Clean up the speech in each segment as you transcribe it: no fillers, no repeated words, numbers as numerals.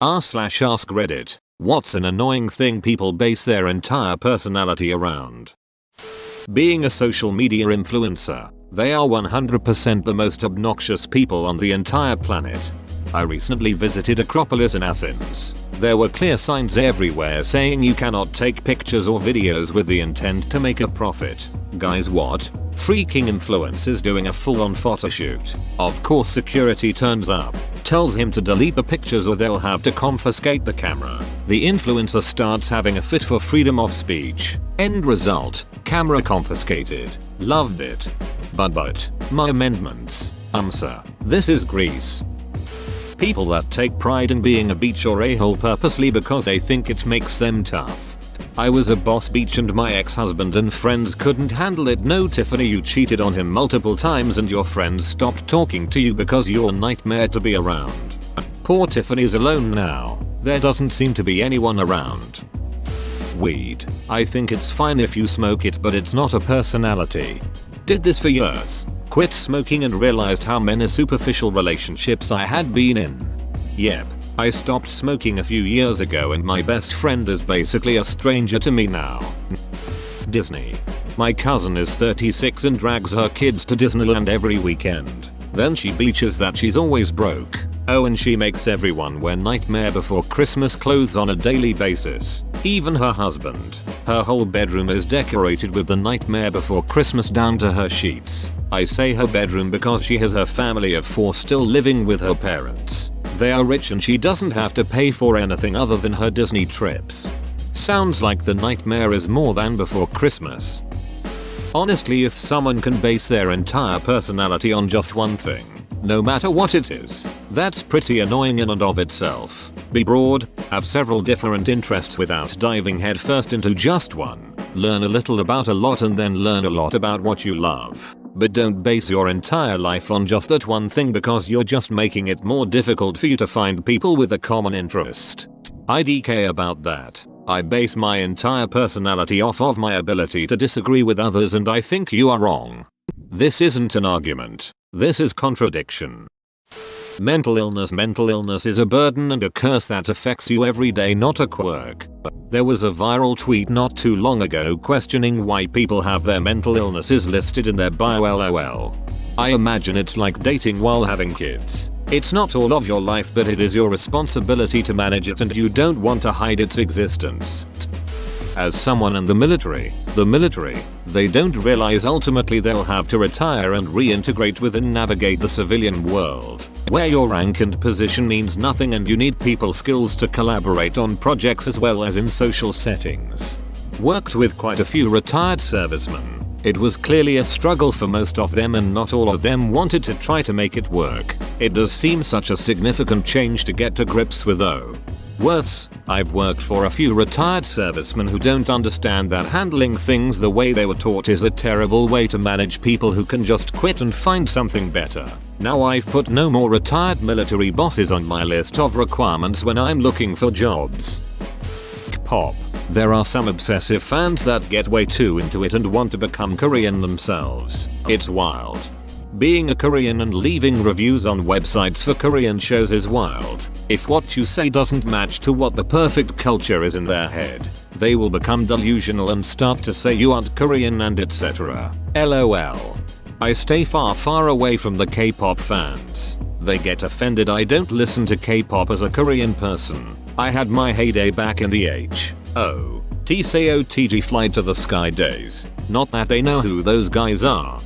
r/ask Reddit. What's an annoying thing people base their entire personality around? Being a social media influencer, they are 100% the most obnoxious people on the entire planet. I recently visited Acropolis in Athens. There were clear signs everywhere saying you cannot take pictures or videos with the intent to make a profit. Guys, what? Freaking influencers doing a full-on photo shoot. Of course security turns up, tells him to delete the pictures or they'll have to confiscate the camera. The influencer starts having a fit for freedom of speech. End result, camera confiscated. Loved it. But, my amendments. Sir, this is Greece. People that take pride in being a beach or a-hole purposely because they think it makes them tough. I was a boss beach and my ex-husband and friends couldn't handle it. No, Tiffany, you cheated on him multiple times and your friends stopped talking to you because you're a nightmare to be around. Poor Tiffany's alone now. There doesn't seem to be anyone around. Weed. I think it's fine if you smoke it, but it's not a personality. Did this for years. Quit smoking and realized how many superficial relationships I had been in. Yep, I stopped smoking a few years ago and my best friend is basically a stranger to me now. Disney. My cousin is 36 and drags her kids to Disneyland every weekend. Then she bitches that she's always broke. Oh, and she makes everyone wear Nightmare Before Christmas clothes on a daily basis. Even her husband. Her whole bedroom is decorated with the Nightmare Before Christmas down to her sheets. I say her bedroom because she has her family of 4 still living with her parents. They are rich and she doesn't have to pay for anything other than her Disney trips. Sounds like the nightmare is more than Before Christmas. Honestly, if someone can base their entire personality on just one thing, no matter what it is, that's pretty annoying in and of itself. Be broad, have several different interests without diving headfirst into just one. Learn a little about a lot and then learn a lot about what you love. But don't base your entire life on just that one thing because you're just making it more difficult for you to find people with a common interest. IDK about that. I base my entire personality off of my ability to disagree with others and I think you are wrong. This isn't an argument. This is contradiction. Mental illness is a burden and a curse that affects you every day, not a quirk. There was a viral tweet not too long ago questioning why people have their mental illnesses listed in their bio. LOL. I imagine it's like dating while having kids. It's not all of your life, but it is your responsibility to manage it and you don't want to hide its existence. As someone in the military, they don't realize ultimately they'll have to retire and reintegrate with and navigate the civilian world, where your rank and position means nothing and you need people skills to collaborate on projects as well as in social settings. Worked with quite a few retired servicemen. It was clearly a struggle for most of them and not all of them wanted to try to make it work. It does seem such a significant change to get to grips with though. Worse, I've worked for a few retired servicemen who don't understand that handling things the way they were taught is a terrible way to manage people who can just quit and find something better. Now I've put no more retired military bosses on my list of requirements when I'm looking for jobs. K-pop. There are some obsessive fans that get way too into it and want to become Korean themselves. It's wild. Being a Korean and leaving reviews on websites for Korean shows is wild. If what you say doesn't match to what the perfect culture is in their head, they will become delusional and start to say you aren't Korean and etc. LOL. I stay far away from the K-pop fans. They get offended I don't listen to K-pop as a Korean person. I had my heyday back in the TCOTG Fly to the Sky days. Not that they know who those guys are.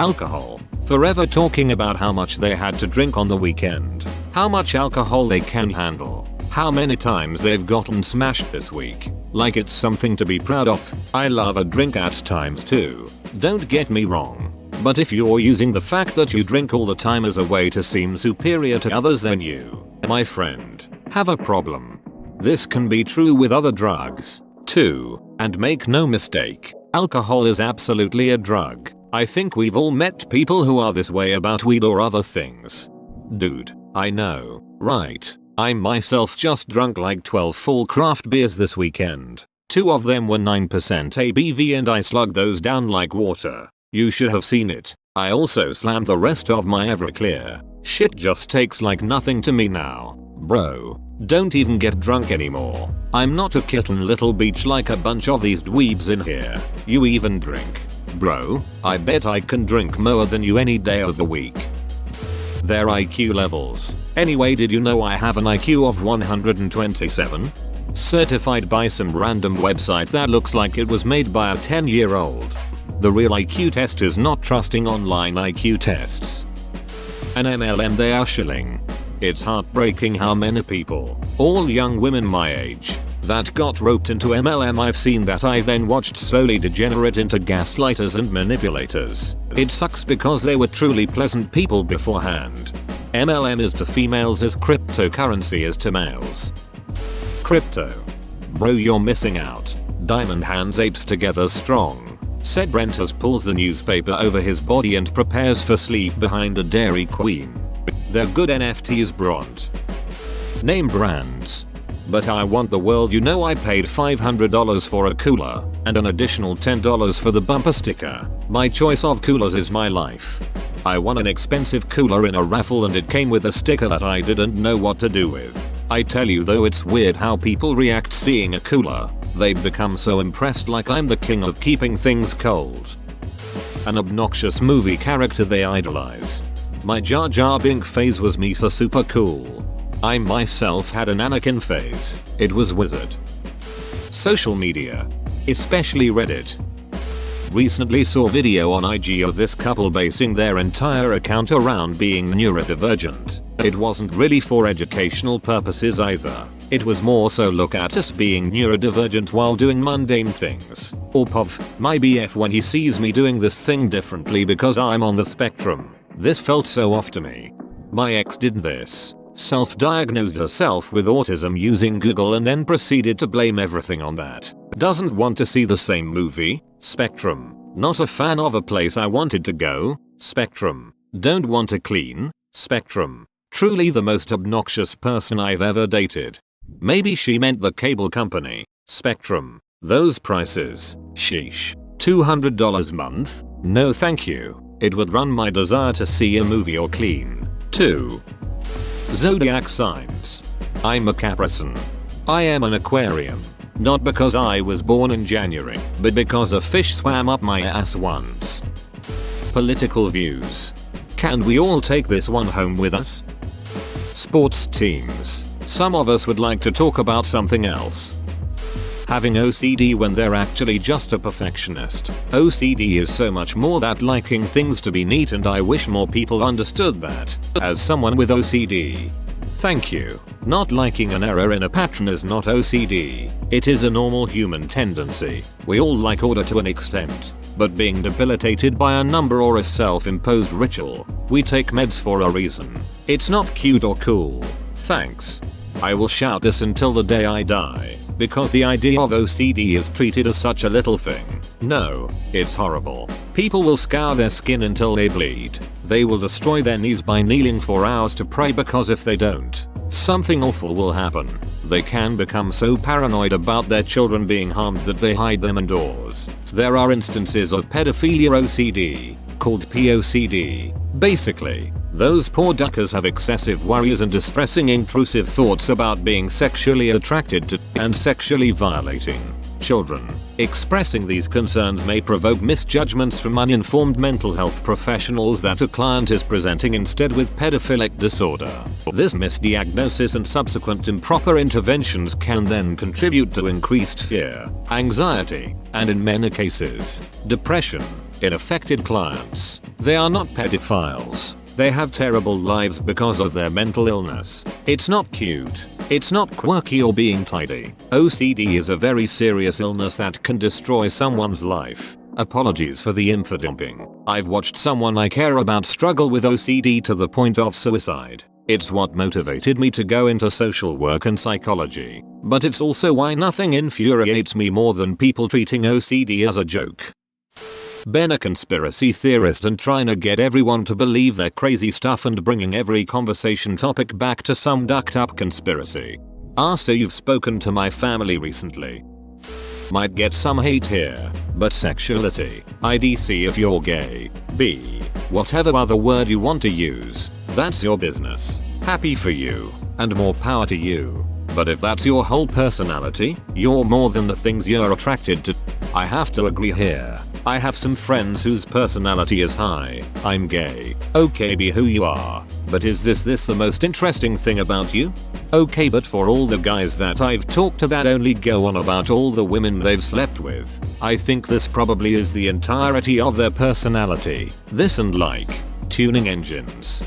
Alcohol. Forever talking about how much they had to drink on the weekend. How much alcohol they can handle. How many times they've gotten smashed this week. Like it's something to be proud of. I love a drink at times too. Don't get me wrong. But if you're using the fact that you drink all the time as a way to seem superior to others, then you, my friend, have a problem. This can be true with other drugs too. And make no mistake, alcohol is absolutely a drug. I think we've all met people who are this way about weed or other things. Dude, I know, right? I myself just drunk like 12 full craft beers this weekend. 2 of them were 9% ABV and I slugged those down like water. You should have seen it. I also slammed the rest of my Everclear. Shit just tastes like nothing to me now. Bro, Don't even get drunk anymore. I'm not a kitten Little Beach like a bunch of these dweebs in here. You even drink? Bro, I bet I can drink more than you any day of the week. Their IQ levels. Anyway, did you know I have an IQ of 127? Certified by some random website that looks like it was made by a 10-year-old. The real IQ test is not trusting online IQ tests. An MLM they are shilling. It's heartbreaking how many people, all young women my age, that got roped into MLM I've seen that I then watched slowly degenerate into gaslighters and manipulators. It sucks because they were truly pleasant people beforehand. MLM is to females as cryptocurrency is to males. Crypto. Bro, you're missing out. Diamond hands apes together strong. Said Brentus pulls the newspaper over his body and prepares for sleep behind a Dairy Queen. They're good NFTs, Bront. Name brands. But I want the world you know I paid $500 for a cooler and an additional $10 for the bumper sticker. My choice of coolers is my life. I won an expensive cooler in a raffle and it came with a sticker that I didn't know what to do with. I tell you though, it's weird how people react seeing a cooler. They become so impressed like I'm the king of keeping things cold. An obnoxious movie character they idolize. My Jar Jar Binks phase was Misa super cool. I myself had an Anakin phase. It was wizard. Social media. Especially Reddit. Recently saw video on IG of this couple basing their entire account around being neurodivergent. It wasn't really for educational purposes either. It was more so look at us being neurodivergent while doing mundane things. Or Pov, my BF, when he sees me doing this thing differently because I'm on the spectrum. This felt so off to me. My ex did this. Self-diagnosed herself with autism using Google and then proceeded to blame everything on that. Doesn't want to see the same movie? Spectrum. Not a fan of a place I wanted to go? Spectrum. Don't want to clean? Spectrum. Truly the most obnoxious person I've ever dated. Maybe she meant the cable company. Spectrum. Those prices. Sheesh. $200 a month? No thank you. It would run my desire to see a movie or clean. 2. Zodiac signs. I'm a Capricorn. I am an Aquarian. Not because I was born in January, but because a fish swam up my ass once. Political views. Can we all take this one home with us? Sports teams. Some of us would like to talk about something else. Having OCD when they're actually just a perfectionist. OCD is so much more that liking things to be neat, and I wish more people understood that. As someone with OCD. Thank you. Not liking an error in a pattern is not OCD. It is a normal human tendency. We all like order to an extent. But being debilitated by a number or a self-imposed ritual, we take meds for a reason. It's not cute or cool. Thanks. I will shout this until the day I die. Because the idea of OCD is treated as such a little thing. No, it's horrible. People will scour their skin until they bleed. They will destroy their knees by kneeling for hours to pray, because if they don't, something awful will happen. They can become so paranoid about their children being harmed that they hide them indoors. There are instances of pedophilia OCD, called POCD. Basically, those poor duckers have excessive worries and distressing intrusive thoughts about being sexually attracted to and sexually violating children. Expressing these concerns may provoke misjudgments from uninformed mental health professionals that a client is presenting instead with pedophilic disorder. This misdiagnosis and subsequent improper interventions can then contribute to increased fear, anxiety, and in many cases, depression in affected clients. They are not pedophiles. They have terrible lives because of their mental illness. It's not cute. It's not quirky or being tidy. OCD is a very serious illness that can destroy someone's life. Apologies for the info dumping. I've watched someone I care about struggle with OCD to the point of suicide. It's what motivated me to go into social work and psychology. But it's also why nothing infuriates me more than people treating OCD as a joke. Been a conspiracy theorist and trying to get everyone to believe their crazy stuff and bringing every conversation topic back to some ducked up conspiracy. So you've spoken to my family recently. Might get some hate here, but sexuality, IDC if you're gay, B, whatever other word you want to use, that's your business. Happy for you. and more power to you. But if that's your whole personality, you're more than the things you're attracted to. I have to agree here. I have some friends whose personality is high. I'm gay. Okay, be who you are. But is this the most interesting thing about you? Okay, but for all the guys that I've talked to that only go on about all the women they've slept with, I think this probably is the entirety of their personality. This and like tuning engines.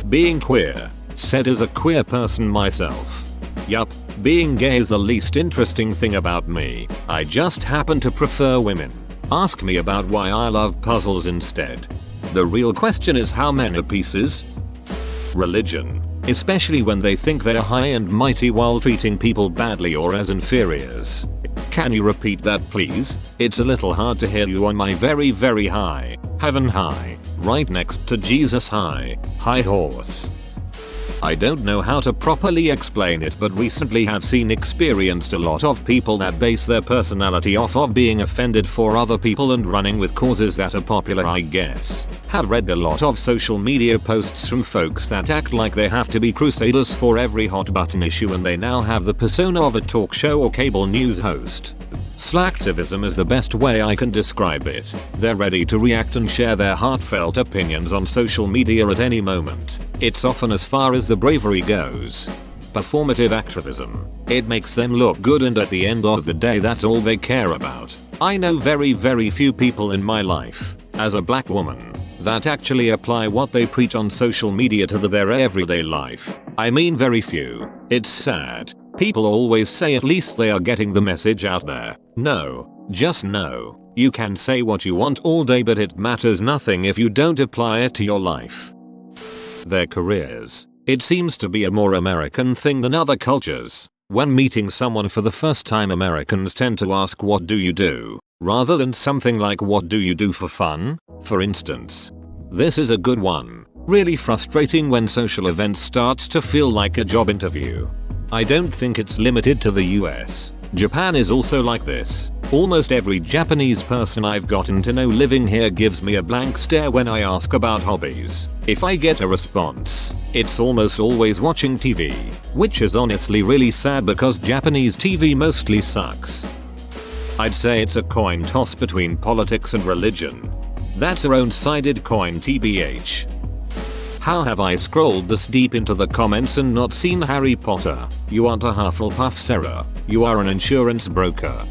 Being queer. Said as a queer person myself. Yup, being gay is the least interesting thing about me. I just happen to prefer women. Ask me about why I love puzzles instead. The real question is how many pieces? Religion. Especially when they think they're high and mighty while treating people badly or as inferiors. Can you repeat that please? It's a little hard to hear you on my very high, heaven high, right next to Jesus high horse. I don't know how to properly explain it, but recently have experienced a lot of people that base their personality off of being offended for other people and running with causes that are popular, I guess. Have read a lot of social media posts from folks that act like they have to be crusaders for every hot button issue, and they now have the persona of a talk show or cable news host. Slacktivism is the best way I can describe it. They're ready to react and share their heartfelt opinions on social media at any moment. It's often as far as the bravery goes. Performative activism. It makes them look good, and at the end of the day that's all they care about. I know very few people in my life, as a black woman, that actually apply what they preach on social media to their everyday life. I mean very few. It's sad. People always say at least they are getting the message out there. No, just no. You can say what you want all day, but it matters nothing if you don't apply it to your life. Their careers. It seems to be a more American thing than other cultures. When meeting someone for the first time, Americans tend to ask what do you do, rather than something like what do you do for fun, for instance. This is a good one. Really frustrating when social events start to feel like a job interview. I don't think it's limited to the US. Japan is also like this. Almost every Japanese person I've gotten to know living here gives me a blank stare when I ask about hobbies. If I get a response, it's almost always watching TV, which is honestly really sad because Japanese TV mostly sucks. I'd say it's a coin toss between politics and religion. That's a one-sided coin tbh. How have I scrolled this deep into the comments and not seen Harry Potter? You aren't a Hufflepuff, Sarah. You are an insurance broker.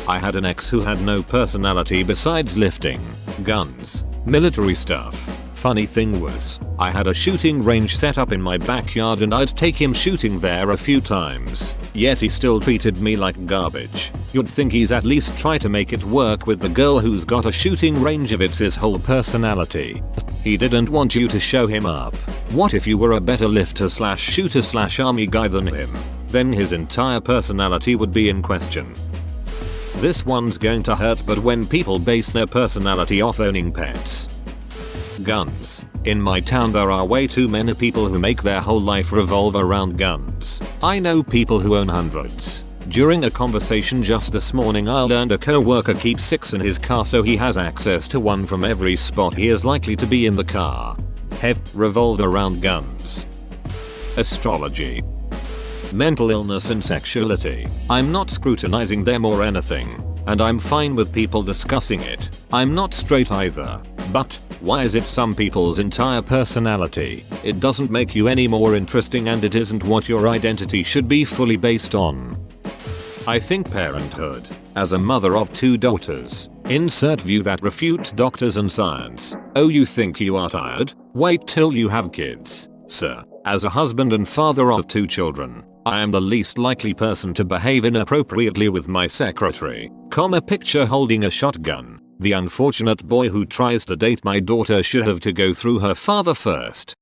I had an ex who had no personality besides lifting, guns, military stuff. Funny thing was, I had a shooting range set up in my backyard and I'd take him shooting there a few times. Yet he still treated me like garbage. You'd think he's at least try to make it work with the girl who's got a shooting range if it's his whole personality. He didn't want you to show him up. What if you were a better lifter / shooter / army guy than him? Then his entire personality would be in question. This one's going to hurt, but when people base their personality off owning pets. Guns. In my town there are way too many people who make their whole life revolve around guns. I know people who own hundreds. During a conversation just this morning I learned a co-worker keeps 6 in his car, so he has access to one from every spot he is likely to be in the car. Revolve around guns. Astrology. Mental illness and sexuality. I'm not scrutinizing them or anything, and I'm fine with people discussing it. I'm not straight either. But why is it some people's entire personality? It doesn't make you any more interesting, and it isn't what your identity should be fully based on. I think parenthood. As a mother of 2 daughters, insert view that refutes doctors and science. Oh, you think you are tired? Wait till you have kids, sir. As a husband and father of 2 children, I am the least likely person to behave inappropriately with my secretary. Picture holding a shotgun. The unfortunate boy who tries to date my daughter should have to go through her father first.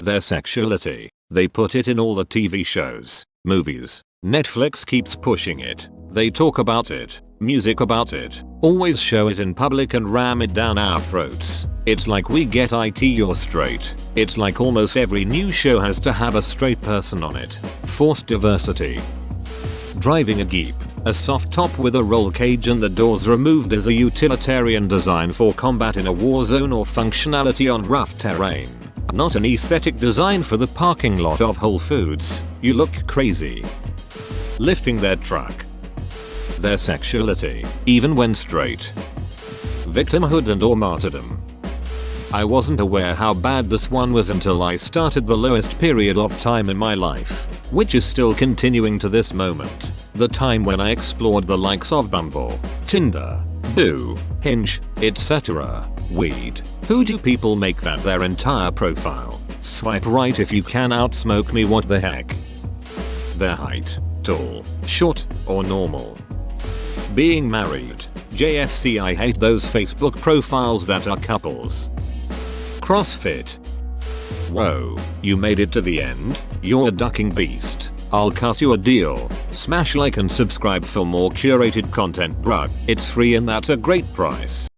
Their sexuality. They put it in all the TV shows, movies. Netflix keeps pushing it. They talk about it, music about it, always show it in public and ram it down our throats. It's like we get it, you're straight. It's like almost every new show has to have a straight person on it. Forced diversity. Driving a Jeep. A soft top with a roll cage and the doors removed is a utilitarian design for combat in a war zone or functionality on rough terrain. Not an aesthetic design for the parking lot of Whole Foods. You look crazy. Lifting their truck. Their sexuality, even when straight. Victimhood and or martyrdom. I wasn't aware how bad this one was until I started the lowest period of time in my life, which is still continuing to this moment. The time when I explored the likes of Bumble, Tinder, Boo, Hinge, etc. Weed. Who do people make that their entire profile? Swipe right if you can outsmoke me, what the heck? Their height, tall, short, or normal. Being married. JFC, I hate those Facebook profiles that are couples. CrossFit. Whoa, you made it to the end? You're a ducking beast. I'll cut you a deal. Smash like and subscribe for more curated content, bruh. It's free and that's a great price.